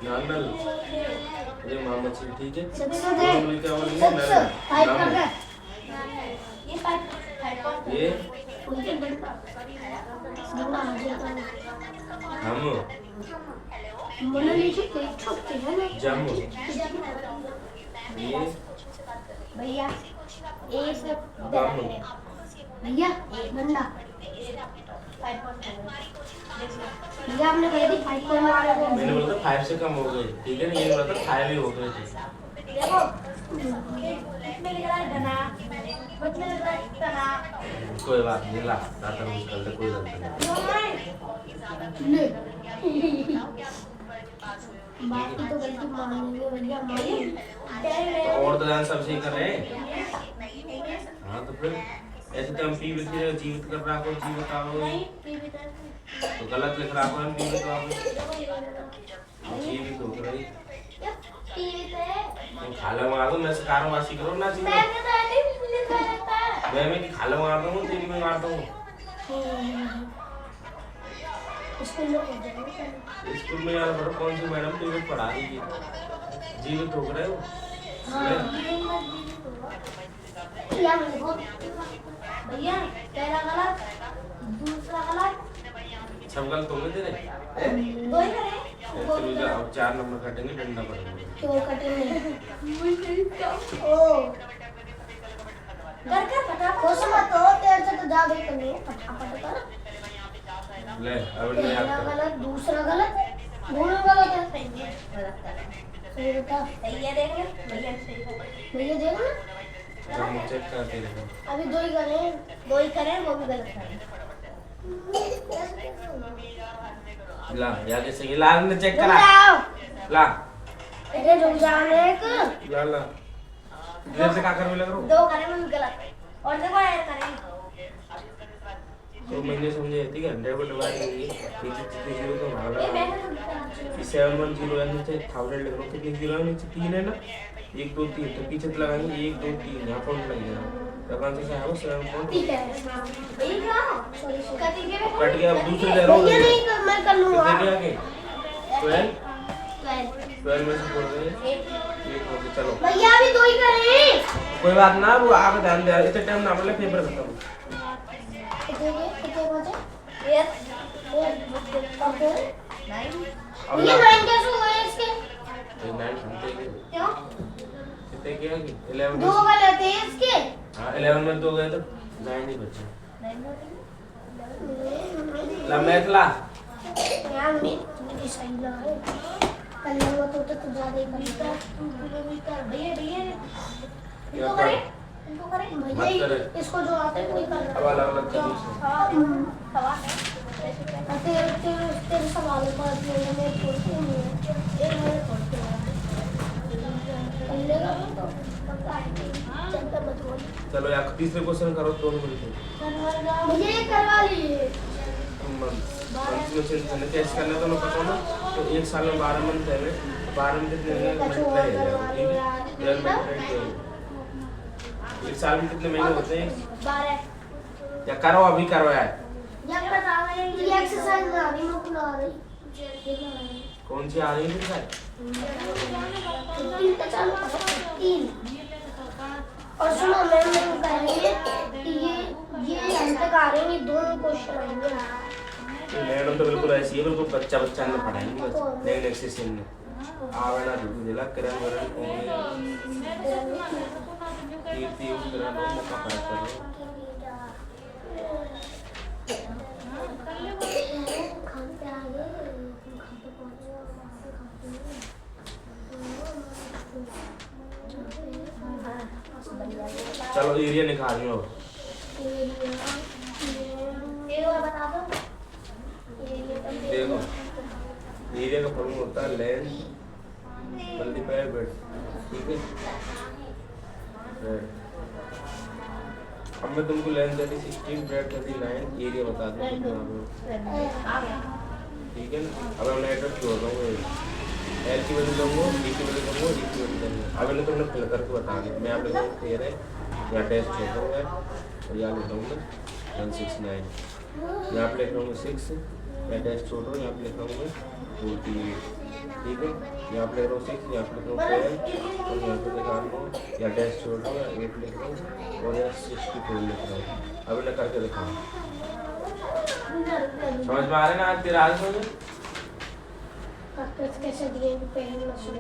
नानल ये मामा जी ठीक है बोल क्या बोलेंगे नानल ये पाइप ये हम मैंने नीचे प्लेट छोटी है ना जामो ये भैया ए से जामो भैया बंदा भैया आपने कही थी 5 को मारे को मैंने बोला था 5 से कम हो गए, ठीक है ना, ये बोला था 5 ही हो गए थे। देखो इसमें लिख रहा है धना, इसमें लिख रहा है तना। कोई बात नहीं, ला दाता में निकल दे, कोई गलती नहीं। ले बाकी तो गलती मानेंगे भैया मानेंगे तो और तो जान सब सही कर रहे हैं। हाँ तो फिर ऐसे तो हम पी लिख रहे हो, जीवित कर रहा हो, जीवित आओ तो गलत लिख रहा हो, हम जीवित आओ जीवित हो रही। तुम खाला मार दो, मैं सरकार वासी करो ना जीवित। मैं की खाला मार दूँ, तेरी में मार दूँ। स्कूल में हो जाएगा स्कूल में यार बड़ा कौन सी मैडम जीवित पढ़ा रही है, जीवित हो रहे हो। यार देखो भैया पहला गलत, दूसरा गलत, सब गलत होंगे तेरे। दो ही करे। चलो जा, अब 4 नंबर काटेंगे, डंडा पड़ेगा। क्यों कटेंगे ओ कर कर फटाफट। खुश मत हो तेरे से तो जा भाई करने फटाफट कर ले अब मैं पहला आपका गलत दूसरा गलत दोनों गलत है सही है, गलत कर। सही बता सही है, देख ले भैया सही है। भैया देख ना हम चेक करते रहो। अभी दो ही गले हैं दो ही करें, वो भी गलत करें। ला या के सही ला ने चेक रुक करा जाओ ला अरे रुक जाओ एक ला ला इधर से का कर लग रहा दो करें, वो भी गलत। और देखो यार करें। तो मैंने समझे ठीक है 100 पर डिवाइड करेंगे नीचे कितने जीरो तो भाग ये लगा मैंने कि 710 है नीचे 1000 लिख लो, कितने जीरो है नीचे 3 है ना, 1 2 3 तो पीछे तो लगाएंगे 1 2 3 यहाँ पॉइंट लग जाएगा तो कौन सा है वो 7 पॉइंट ठीक है भैया क्या सॉरी कटी के कट गया। अब दूसरे ले रहा हूँ भैया नहीं कर मैं कर लूंगा कितने के आगे 12 12 में से बोल रहे हैं 1 हो गया। चलो भैया अभी दो ही करें कोई बात ना, वो आगे ध्यान दे, इतने टाइम ना मतलब पेपर खत्म। कितने बजे यस ओके नाइन। अब भैया ला 9 कैसे हुए इसके 9 सुनते हैं क्यों कितने के आगे 11 दो गलत है इसके हाँ 11 में 2 गए तो 9 ही बचे। ला मैथ ला यार मेरी सही ना है कल हुआ तो ज्यादा ही करता भैया भैया क्या इनको कर करें, इनको करें। मत भैया करे। इसको जो आता है वही कर अब रहा अलग अलग कर दूसरे। सवाल है। है तेरे सवालों का मैं छोड़ती नहीं है एक मिनट छोड़ते हैं। कर लेगा तो चलता मत बोल चलो यार तीसरे क्वेश्चन करो दोनों मिलके। मुझे ये करवा लीजिए तुम मंथ में चेंज करने कैसे करना है तुम्हें पता ना, तो 1 साल में 12 मंथ है, 12 में कितने मल्टीप्लाई हो जाएगा, ठीक है 12 मल्टीप्लाई हो 1 साल में कितने महीने होते हैं 12 या करो अभी करो यार। ये एक्सरसाइज ना रही मैं ना रही कौन सी आ रही है फिर शायद 3 का चालू 3 और सुनो मैम मैम कहेंगे कि ये हम तक आ रहे हैं दोनों क्वेश्चन आएंगे मैडम तो बिल्कुल ऐसी है, बिल्कुल बच्चा बच्चा ने पढ़ाएंगे बस नए नए सेशन में आवे ना दूध दिला करन वरन कौन कीर्ति उस तरह लो मौका पास करो। खान पे आ गए खान पे पहुंचे चलो एरिया निकाल लो। एक बार बता दो। देखो एरिया का फॉर्मूला होता है लेंथ मल्टीप्लाई ब्रेड, ठीक है ब्रेड। अब मैं तुमको लेंथ 16 ब्रेड 39 एरिया बता दूं ठीक है ना। अब मैं नेटवर्क जोड़ रहा हूँ एल की वजह दूंगा डी की वजह दूंगा डी की वजह दूंगा। अब इन्हें तुमने फिल करके बताना मैं आप लोगों को क्लियर है या टेस्ट छोड़ दूँगा और यहाँ लिख दूँगा 169 यहाँ पे लिख रहा हूँ 6 या टेस्ट छोड़ रहा हूँ यहाँ पे लिख रहा हूँ 48 ठीक है। यहाँ पे लिख रहा हूँ 6 यहाँ पे लिख रहा हूँ 12 और यहाँ पे लिख रहा हूँ या टेस्ट छोड़ रहा हूँ 8 लिख रहा हूँ और यहाँ 64 लिख रहा हूँ। अब इन्हें करके दिखाऊँ समझ में आ रहा है ना आज तेरा आज समझ कागज कैसे दिए पहले ना सुन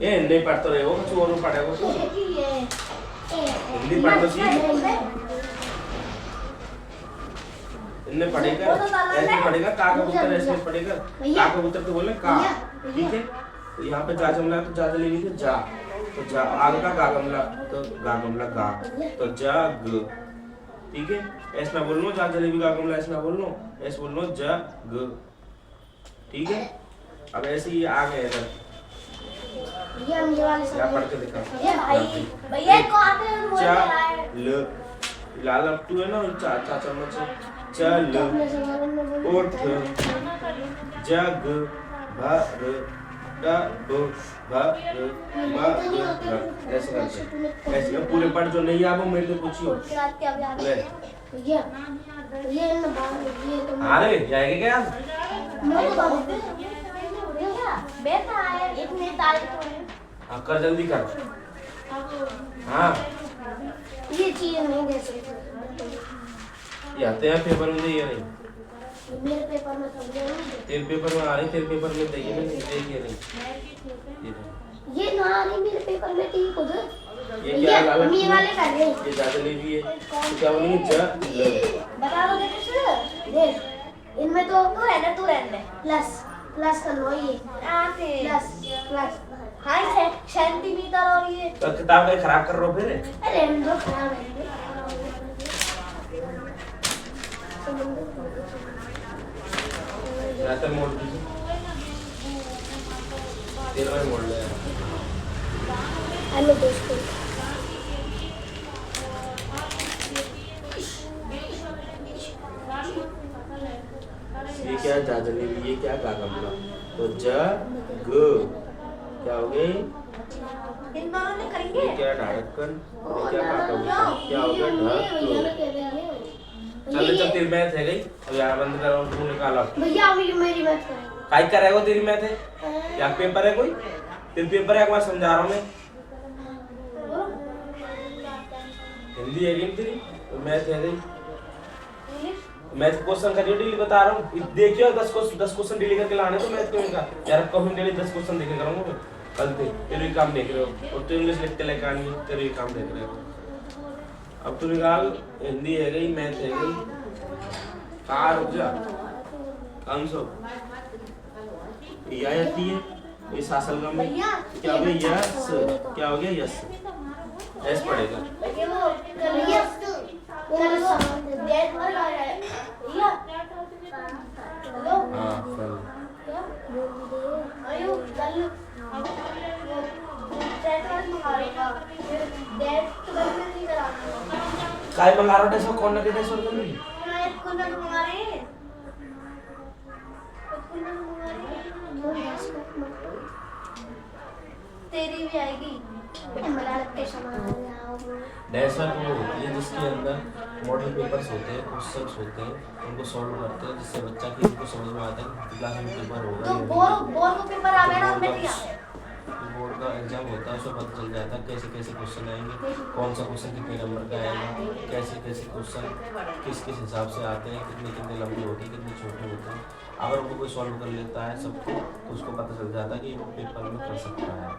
ये नहीं पढ़ते रहे हो कुछ और पढ़ेगा तो हिंदी पढ़ तो सीख इनने पढ़ेगा ऐसे पढ़ेगा का कबूतर ऐसे पढ़ेगा का कबूतर तो बोले का ठीक है तो यहाँ पे जा जमला तो जा जलेगी तो जा तो जा आगे का गा गमला तो गा गमला गा तो जा ग ठीक है ऐसा बोल लो जा जलेबी गा गमला ऐसा बोल लो ऐसे बोल लो जा ग ठीक है अब ऐसे ही आ गए इधर ये हम ये वाले क्या पढ़ के दिखा ये भाई भैया को आते हैं बोल चा रहा है ल लाल अब तू है ना चा चा चम्मच चल उठ जग भर डब भर म ऐसे करते ऐसे ना पूरे पढ़ जो नहीं आपको मेरे से पूछियो ले ये ना बात ये तो अरे जाएगा क्या मेरे बाबू बेटा है इतने तारीख में हाँ कर जल्दी कर हाँ ये चीज नहीं दे सकते ये आते हैं पेपर में ये नहीं मेरे पेपर में समझे नहीं तेरे पेपर में आ रही तेरे पेपर में देखिए नहीं देखिए नहीं ये ना आ रही मेरे पेपर में ठीक हो गए ये क्या लाल ये वाले कर रहे ये ज्यादा ले भी है तो क्या बोलेंगे ज ल बता दो कुछ देख इनमें तो तू रहने प्लस प्लस कर लो ये आते प्लस प्लस हां सेंटीमीटर और ये तो किताब का खराब कर रहे हो फिर अरे इनको खराब है रात में मोड़ दीजिए तेरे में मोड़ ले हेलो दोस्तों ये क्या जा जलेबी ये क्या गा गमला तो ज ग क्या हो गई इन दोनों ने करेंगे ये क्या ढाकन ये क्या काका क्या हो गया ढक चल जब तेरी मैथ है गई अब यार बंद करो तू निकालो भैया अभी मेरी बात करें काई करेगा तेरी मैथ है क्या पेपर है कोई तेरे पेपर है एक बार समझा रहा हूं मैं हिंदी है गेम तेरी मैथ है गई मैथ क्वेश्चन का डेली बता रहा हूँ देखियो 10 क्वेश्चन डेली करके लाने तो मैथ क्यों का यार कब डेली 10 क्वेश्चन देखे करूंगा कल से तेरे भी काम देख रहे हो और तू इंग्लिश लिखते लेकर आनी तेरे भी काम देख रहे हो अब तू निकाल हिंदी है गई मैथ है गई कहाँ रुक जा कौन सो या आती है ये सासल का में क्या हो गया यस क्या हो गया यस एस पड़ेगा भैया डेट पर आ रहा है भैया हेलो हाँ फल आयु कल डेट मंगा रहेगा डेट तो घर में नहीं करा काय मंगा रहा है कौन ना कितने सौ रुपए में मैं कुछ ना मंगा रहे हैं कुछ ना मंगा रहे हैं तेरी भी आएगी के सामान डैशर वो होती है जिसके अंदर मॉडल पेपर्स होते हैं क्वेश्चंस होते हैं उनको सॉल्व करते हैं जिससे बच्चा की उनको समझ में आता है कि क्लास में पेपर होगा तो बोर्ड को पेपर आ गया ना बैठ गया बोर्ड का एग्जाम होता है उसमें पता चल जाता है कैसे कैसे क्वेश्चन आएंगे कौन सा क्वेश्चन कितने नंबर का आएगा कैसे कैसे क्वेश्चन किस किस हिसाब से आते हैं कितने कितने लंबे होते हैं कितने छोटे होते हैं अगर उनको कोई सॉल्व कर लेता है सबको तो उसको पता चल जाता है कि वो पेपर में कर सकता है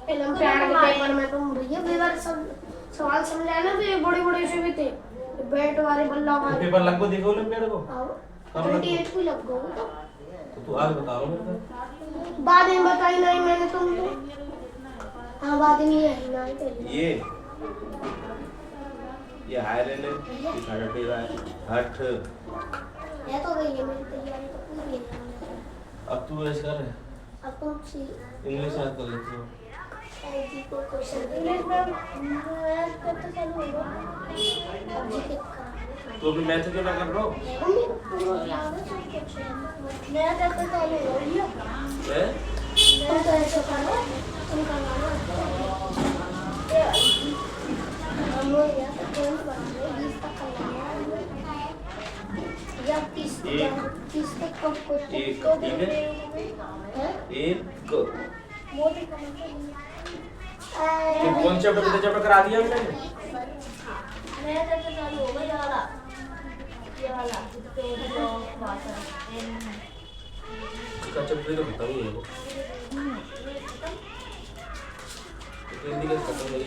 पेपर में तुम भैया पेपर सब सवाल समझाना तो ये बड़े बड़े से भी थे बैट वाले बल्ला वाले पेपर लग को देखो ओलंपियाड को कब लग 28 को लग गया तो तू आज बता रहा हूँ बाद में बताई नहीं मैंने तुमको हाँ बाद में ये है ना ये आयरन है ये खाना पी रहा है हट है तो गई है मेरी तैयारी तो पूरी है अब तू ऐसा कर अब तुम सी इंग्लिश याद कर लेती हो जी को क्वेश्चन इंग्लिश में मैथ कब तक चालू होगा तो अभी मैथ क्यों ना कर रहा हो मेरा कब तक चालू होगा हैं तुम तो ऐसे करो तुम करवाना हम लोग या तो कौन बनाए 20 तक करवाना या 30 तक कब कुछ एक ठीक है एक मोदी का फिर कौन चैप्टर कितने चैप्टर करा दिया हमने मेरा कब तक चालू होगा ये वाला वाला तो वाटर कच्चा तो खत्म ही है वो हिंदी का खत्म है ये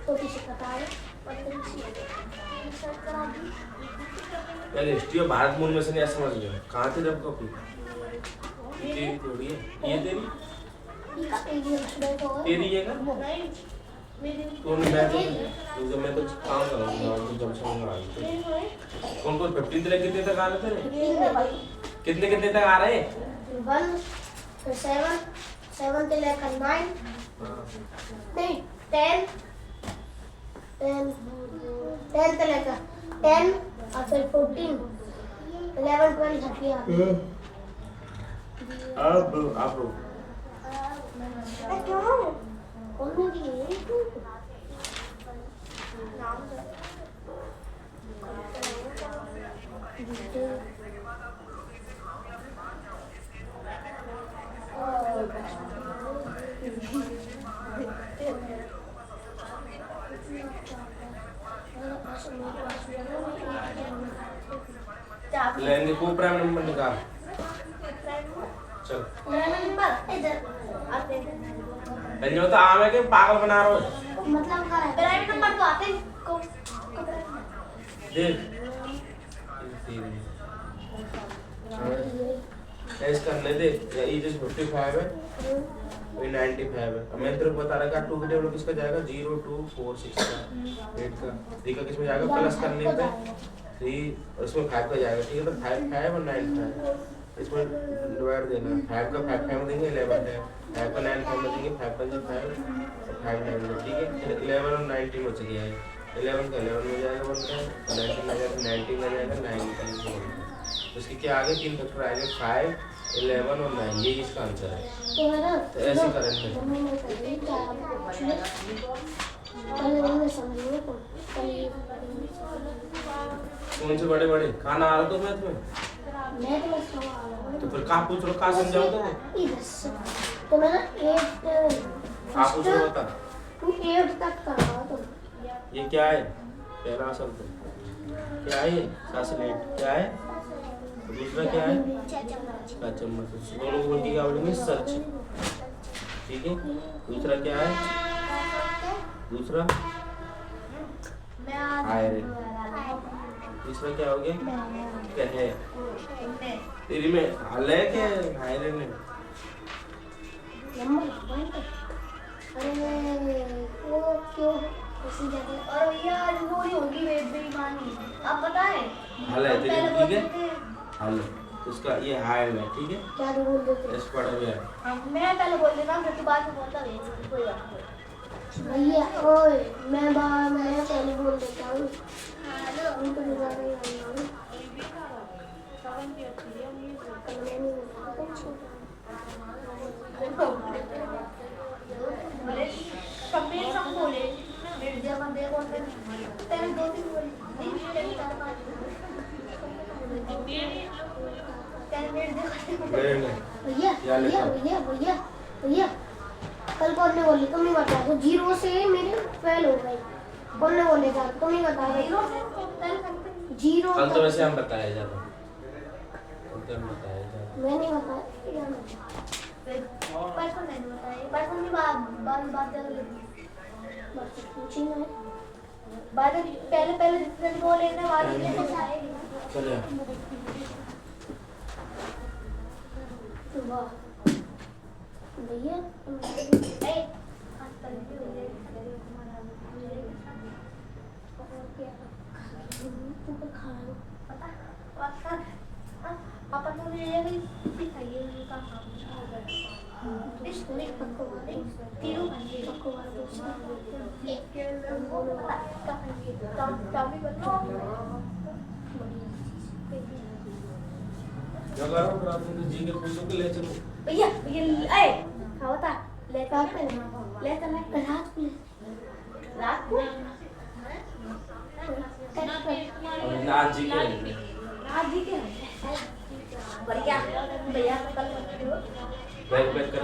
तो किसी कटा है पत्थर सी सर्च करा दी यार हिस्ट्री ऑफ भारत मूल में से नहीं समझ गया कहाँ थे जब कॉपी तेरी थोड़ी है ये तेरी ये का पेज है तो तेरी है का नहीं मेरी तो मैं तो काम करूँगा तो जब से मंगा रही कौन कौन 15 तक कितने तक आ रहे थे कितने तक आ रहे हैं 1 फिर 7 से लेकर 9 नहीं 10 से लेकर 10 और फिर 14 11 12 30 आते अब क्यों कौन नहीं लेंगे को प्राइम नंबर निकाल चल जो तो आम है कि पागल बना रहा हो मतलब क्या है प्राइवेट नंबर तो आते को देख टेस्ट करने दे या ये जो 55 है ये 95 है अब मैं तेरे को बता रहा था 2 के टेबल किसका जाएगा 0 2 4 6 का 8 का 3 का किसमें जाएगा प्लस करने पे 3 उसमें 5 का जाएगा ठीक है तो 5 5 और 9 5 इसमें डिवाइड देना 5 का 5 5 में देंगे 11 है 5 का 9 5 में देंगे 5 5 5 और 5 9 में ठीक है 11 और 19 बच गया है 11 का 11 में जाएगा बनता है 19 में जाएगा 19 में जाएगा 19 में उसके क्या आगे 3 फैक्टर आएंगे 5 11 और 9 ये इसका आंसर है तो है ना तो ऐसे करेंगे कौन से बड़े बड़े खाना आ रहा तो मैथ में तो फिर कहाँ पूछ रहा कहाँ समझाओ तो मैं ना 8 आप पूछ रहा था 8 तक कर रहा तो ये क्या है पहला शब्द क्या है ये सासलेट क्या है दूसरा क्या है का चम्मच दोनों को बोल के क्या बोलेंगे सच ठीक है दूसरा क्या है दूसरा आयरन तीसरा क्या हो गया कहे तेरी में हल है क्या आयरन है अरे वो क्यों ऐसी जगह और यार वो ही होगी बेईमानी आप बताएं हल है तेरी ठीक है हल उसका ये हायर है ठीक है क्या बोल देते इस पढ़ा हुआ है मैं पहले बोल देता हूं फिर बाद में बोलता है कोई बात नहीं भैया ओए मैं पहले बोल देता हूं हेलो उनको दोबारा ही आऊंगा बोले कंप्लीट सब बोले फिर जब हम देखो तेरे 2-3 बोले नहीं चार पांच भैया कल कौन ने बोली तुम नहीं बता तो 0 से मेरे फेल हो गए कौन ने बोले था तुम नहीं बता 0 कल तो वैसे हम बताया जाता तो हम बताया जाता मैं नहीं बताया परसों मैंने बताया परसों की बात कर लेती बस पूछी मैं बाद पहले जितने बोले ना बाद में कुछ आएगा चलिए वाह भैया पापा तो ये भी सिखाइए उनका इस पूरे पकवान तीनों पकवान एक जगह पर आप तो जी के पूछो के ले चलो भैया ए खाओ ता लेता रात को आज जी के बढ़िया भैया कल बैग कर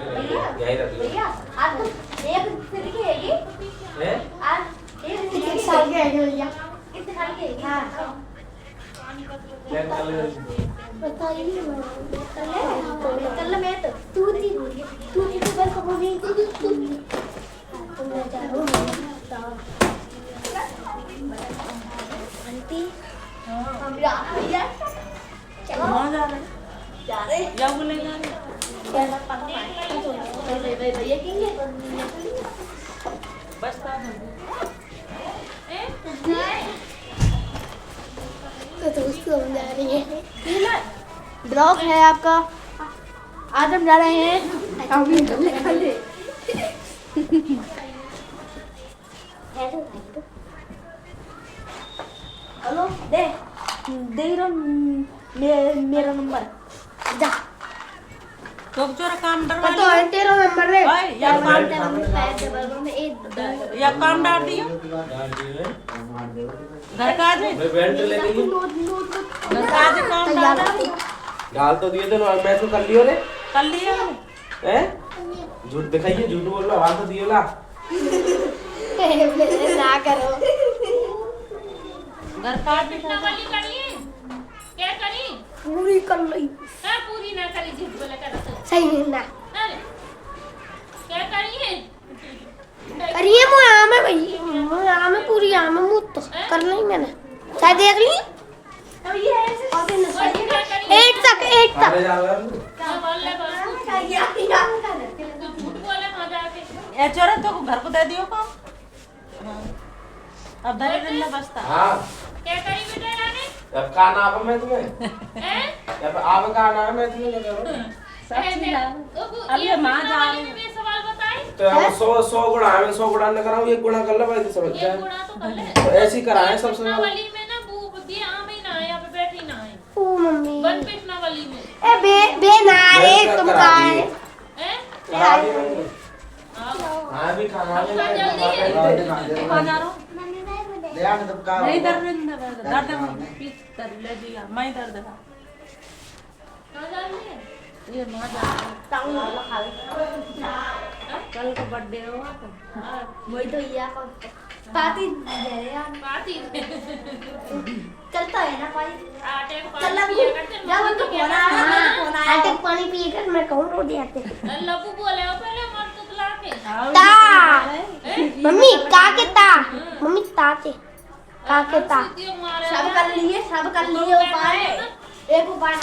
यही रख लो भैया आज तो एक दिन की हैगी है आज एक साल की हैगी भैया कितने साल की हैगी हां चेक कर ले पता ही नहीं कल मैं तो तू थी तो बस हो गई तू मैं जा रहा हूँ आंटी हाँ हम जा रहे हैं कहाँ जा रहे जा रहे हैं या बोलेगा क्या ना पता भैया कहेंगे बचता तो उसको हम जा रही है ब्लॉग है आपका आज हम जा रहे हैं अभी हेलो दे रहा मेरा नंबर जा तो जोरा काम डरवा तो तेरा नंबर ले भाई या काम या काम डाल दियो डाल दिए घर का आज मैं बेल्ट लेके गई घर का आज काम डाल तो दिए थे ना मैं तो कर लियो रे कर लिया हैं झूठ दिखाइए झूठ बोल रहा आवाज तो दियो ला ना करो घर का आज कितना वाली करी क्या करी पूरी कर ली हाँ पूरी ना करी झूठ बोला कर सही नहीं ना अरे क्या करी है करिए मुझे आम है भाई मुझे आम है पूरी आम है मुझ तो कर ली मैंने शायद देख ली अब ये ऐसे और क्या करी 8 तक 8 तक अरे जा रहा है क्या बोल ले बोल क्या तू झूठ बोले वहाँ जाके ए चोरा तो घर को दे दियो काम अब धरे दिन में बचता हां क्या करी बेटा रानी अब का नाम है मैं तुम्हें हैं अब आवे का नाम है मैं तुम्हें क्या करूं सच्ची ना अब ये माँ जा रही रही है सवाल बताए तो अब 100 गुणा है 100 गुणा न कराऊं 1 गुणा कर ले भाई तो समझ ये जाए गुणा तो कर ले तो ऐसे ही कराए सबसे कृष्णा ज्यादा वाली में ना वो भी आम ही ना है यहाँ पे बैठी ना है ओ मम्मी वन कृष्णा वाली में ए बे ना रे तुम का है हैं करा दी मैंने आओ हां भी खाना अब खा जल्दी है कहाँ जा रहा हूँ ले आ तब का नहीं दर्द पीस कर ले दिया मैं दर्द था कहाँ जा रही है ये माँ जा रही है। कल को बर्थडे हुआ तो वही तो ये पार्टी दे रहे यार पाती चलता है ना भाई आटे को चल पानी लबू पिया करते जब उनको फोन आया फोन आया आटे पानी पिए कर मैं कहूँ रोटी आते लबू बोले हो पहले मर तुतला के ता मम्मी का के ता मम्मी ता के का के ता सब कर लिए उपाय एक उपाय ना